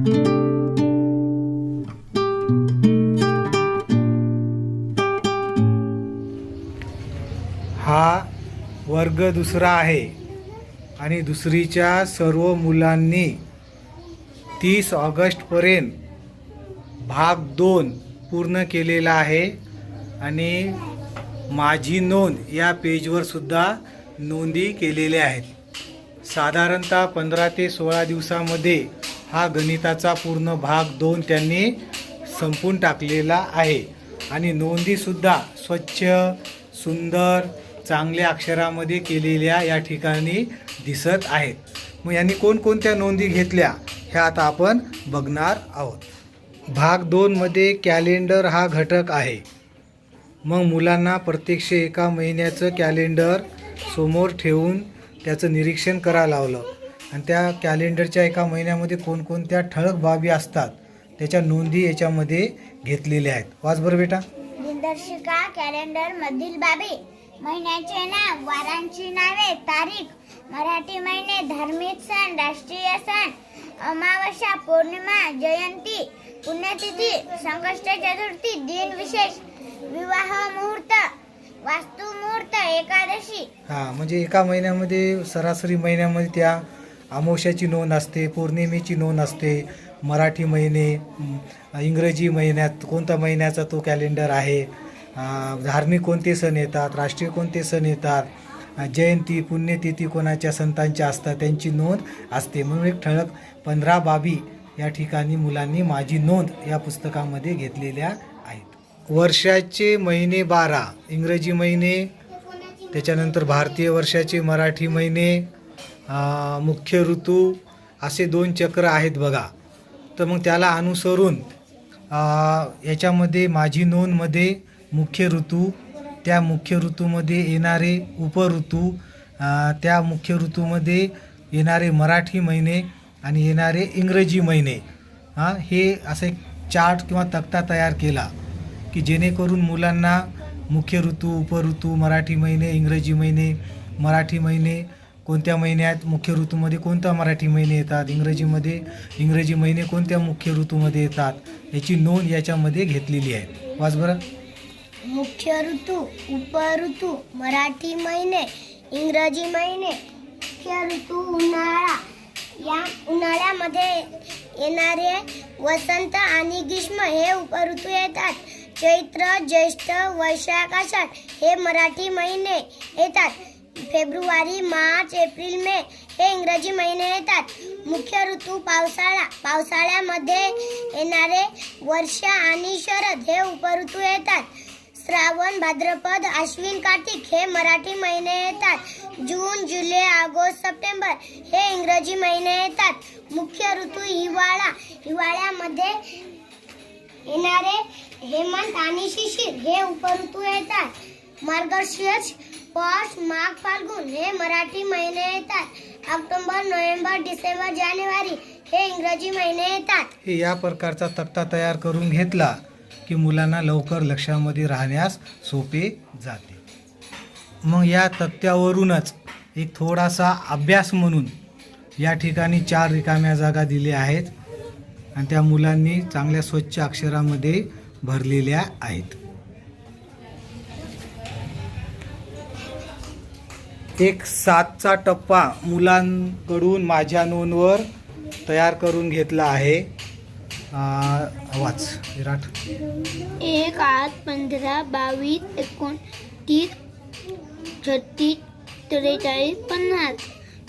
हा वर्ग दुसरा आहे आणि दुसरीच्या सर्व मुलांनी 30 ऑगस्टपर्यंत भाग 2 पूर्ण केलेला आहे आणि माझी नोंद या पेजवर सुद्धा नोंदी केलेल्या आहेत. साधारणतः 15 ते 16 दिवसामध्ये हा गणिताचा पूर्ण भाग 2 त्यांनी संपून टाकलेला आहे आणि नोंदीसुद्धा स्वच्छ सुंदर चांगल्या अक्षरामध्ये केलेल्या या ठिकाणी दिसत आहेत. मग यांनी कोणकोणत्या नोंदी घेतल्या ह्या आता आपण बघणार आहोत. भाग 2 मध्ये कॅलेंडर हा घटक आहे. मग मुलांना प्रत्यक्ष एका महिन्याचं कॅलेंडर समोर ठेवून त्याचं निरीक्षण करायला लावलं आणि त्या कॅलेंडरच्या एका महिन्यामध्ये कोणकोणत्या ठळक बाबी असतात त्याच्या नोंदी याच्यामध्ये घेतलेल्या आहेत. वाच बरं बेटा. दिनदर्शिका कॅलेंडर मधील बाबी: महिन्याचे नाव, वारांची नावे, तारीख, मराठी महिने, धार्मिक सण, राष्ट्रीय सण, अमावस्या, पौर्णिमा, जयंती, पुण्यतिथी, संकष्ट चतुर्थी, दिन विशेष, विवाह मुहूर्त, वास्तू मुहूर्त, एकादशी. म्हणजे एका महिन्यामध्ये सरासरी महिन्यामध्ये त्या अमावस्याची नोंद असते, पौर्णिमेची नोंद असते, मराठी महिने, इंग्रजी महिन्यात कोणत्या महिन्याचा तो कॅलेंडर आहे, धार्मिक कोणते सण येतात, राष्ट्रीय कोणते सण येतात, जयंती पुण्यतिथी कोणाच्या संतांच्या असतात त्यांची नोंद असते. म्हणून एक ठळक 15 बाबी या ठिकाणी मुलांनी माझी नोंद या पुस्तकामध्ये घेतलेल्या आहेत. वर्षाचे महिने 12, इंग्रजी महिने, त्याच्यानंतर भारतीय वर्षाचे मराठी महिने, मुख्य ऋतू असे 2 चक्र आहेत बघा. तर मग त्याला अनुसरून याच्यामध्ये माझी नोंदमध्ये मुख्य ऋतू, त्या मुख्य ऋतूमध्ये येणारे उपऋतू, त्या मुख्य ऋतूमध्ये येणारे मराठी महिने आणि येणारे इंग्रजी महिने, हे असं एक चार्ट किंवा तक्ता तयार केला की जेणेकरून मुलांना मुख्य ऋतू, उपऋतू, मराठी महिने, इंग्रजी महिने, मराठी महिने कोणत्या महिन्यात मुख्य ऋतूमध्ये कोणत्या मराठी महिने येतात, इंग्रजी महिने कोणत्या मुख्य ऋतूमध्ये येतात याची नोंद याच्यामध्ये घेतलेली आहे. वाच बरं. मुख्य ऋतू, उपऋतू, मराठी महिने, इंग्रजी महिने. मुख्य ऋतू उन्हाळा. या उन्हाळ्यामध्ये येणारे वसंत आणि ग्रीष्म हे उपऋतू येतात. चैत्र, ज्येष्ठ, वैशाख, आषाढ हे मराठी महिने येतात. फेब्रुवारी, मार्च, एप्रिल, मे हे इंग्रजी महिने येतात. मुख्य ऋतू पावसाळा. पावसाळ्यामध्ये येणारे वर्षा आणि शरद हे उपऋतू येतात. श्रावण, भाद्रपद, आश्विन, कार्तिक हे मराठी महिने येतात. जून, जुलै, ऑगस्ट, सप्टेंबर हे इंग्रजी महिने येतात. मुख्य ऋतू हिवाळा. हिवाळ्यामध्ये येणारे हेमंत आणि शिशिर हे उपऋतू येतात. मार्गशीर्ष, पौष, माघ, फाल्गुन हे मराठी महिने येतात. ऑक्टोबर, नोव्हेंबर, डिसेंबर, जानेवारी हे इंग्रजी महिने येतात. हे या प्रकारचा तक्ता तयार करून घेतला की मुलांना लवकर लक्षामध्ये राहण्यास सोपे जाते. मग या तक्त्यावरूनच एक थोडासा अभ्यास म्हणून या ठिकाणी 4 रिकाम्या जागा दिल्या आहेत आणि त्या मुलांनी चांगल्या स्वच्छ अक्षरामध्ये भरलेल्या आहेत. एक 7चा टप्पा मुलांकडून माझ्या नोंदवर तयार करून घेतला आहे. वाच विराट. 1, 8, 15, 22, 29, 36, 43, 50.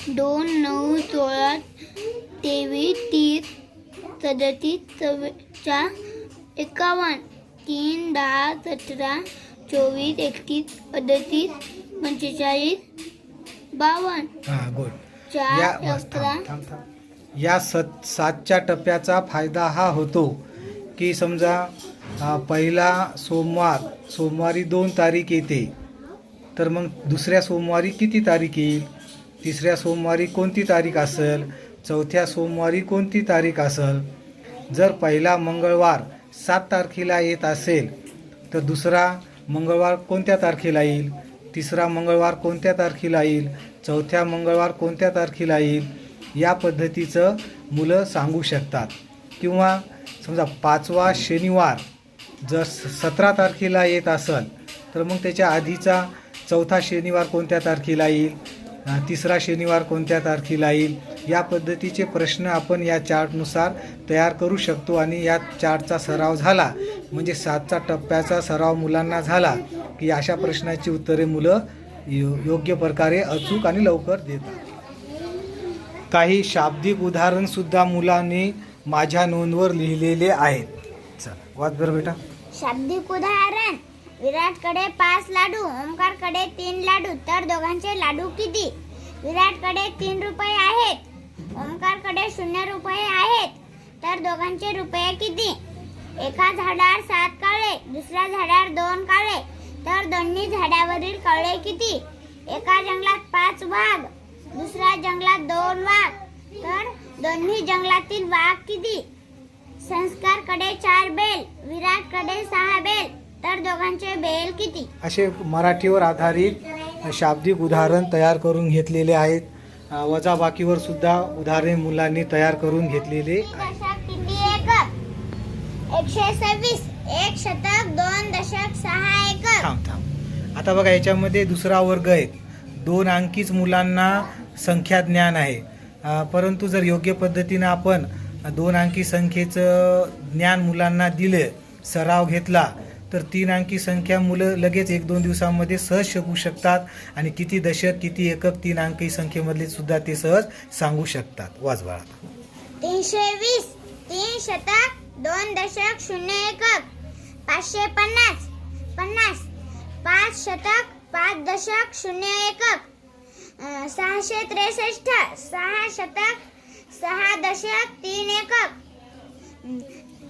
2, 9, 16, 23, 30, 37, 44, 51. 3, 10, 17, 24, 31, 38, 45, 52. गुड. 4, 11. या 7च्या टप्प्याचा फायदा हा होतो की समजा पहिला सोमवारी 2 तारीख येते, तर मग दुसऱ्या सोमवारी किती तारीख येईल, तिसऱ्या सोमवारी कोणती तारीख असेल, चौथ्या सोमवारी कोणती तारीख असेल. जर पहिला मंगळवार 7 तारखेला येत असेल तर दुसरा मंगळवार कोणत्या तारखेला येईल, तिसरा मंगळवार कोणत्या तारखेला येईल, चौथ्या मंगळवार कोणत्या तारखेला येईल. या पद्धतीचं मुलं सांगू शकतात किंवा समजा 5वा शनिवार जर 17 तारखेला येत असेल तर मग त्याच्या आधीचा 4था शनिवार कोणत्या तारखेला येईल, 3रा शनिवार कोणत्या तारखेला येईल, या पद्धतीचे प्रश्न आपण या चार्टनुसार तयार करू शकतो. आणि या चार्टचा सराव झाला म्हणजे 7चा टप्प्याचा सराव मुलांना झाला की अशा प्रश्नाची उत्तरे मुलं योग्य प्रकारे अचूक आणि लवकर देतात. काही शाब्दिक उदाहरणसुद्धा मुलांनी माझ्या नोंदवर लिहिलेले आहेत. चल वाच बरं बेटा. शाब्दिक उदाहरण: विराटकडे 5 लाडू, ओमकारकडे 3 लाडू, तर दोघांचे लाडू किती? विराटकडे 3 रुपये आहेत, ओमकारकडे 0 रुपये आहेत, तर दोघांचे रुपये किती? एका झाडावर 7 कावळे, दुसऱ्या झाडावर 2 कावळे, तर दोन्ही झाडावरील कावळे किती? एका जंगलात 5 वाघ, दुसऱ्या जंगलात 2 वाघ, तर दोन्ही जंगलातील वाघ किती? संस्कारकडे 4 बैल, विराटकडे 6 बैल, तर दोघांचे बैल किती? असे मराठीवर आधारित शाब्दिक उदाहरण तयार करून घेतलेले आहेत. वजाबाकीवर सुद्धा उदाहरणे मुलांनी तयार करून घेतलेले आहेत. दशक किती एकक? 126. 1 शतक, 2 दशक, 6 एकक. थांब. आता बघा याच्यामध्ये दुसरा वर्ग आहे. 2 अंकीच मुलांना संख्या ज्ञान आहे. परंतु जर योग्य पद्धतीनं आपण 2 अंकी संख्येचं ज्ञान मुलांना दिले, सराव घेतला, तर 3 अंकी संख्या मुलं लगेच 1-2 दिवसांमध्ये सहज शिकू शकतात आणि किती दशक किती एकक 3 अंकी संख्येमधले सुद्धा ते सहज सांगू शकतात. वाच बाळा. 320. 3 शतक, 2 दशक, 0 एकक. 550. 50. 5 शतक, 5 दशक, 0 एकक. 663. 6 शतक, 6 दशक, 3 एकक.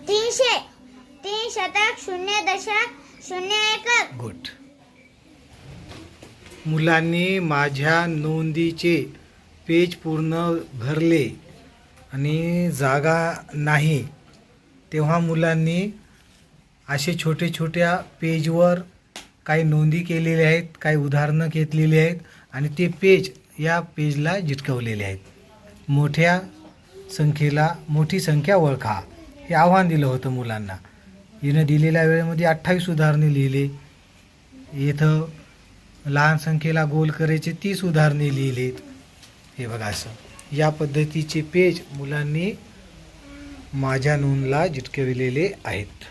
300. 3 शतक, 0 दशक, 0 एकक. गुड. मुलांनी माझ्या नोंदीचे पेज पूर्ण भरले आणि जागा नाही, तेव्हा मुलांनी असे छोटे छोट्या पेजवर काही नोंदी केलेल्या आहेत, काही उदाहरणं घेतलेली आहेत आणि ते पेज या पेजला चिटकवलेले आहेत. मोठ्या संख्येला मोठी संख्या ओळखा हे आव्हान दिलं होतं मुलांना. हिनं दिलेल्या वेळेमध्ये 28 उदाहरणे लिहिले. इथं लहान संख्येला गोल करायचे 30 उदाहरणे लिहिलेत. हे बघा असं या पद्धतीचे पेज मुलांनी माझ्या नोंदला चिटकविलेले आहेत.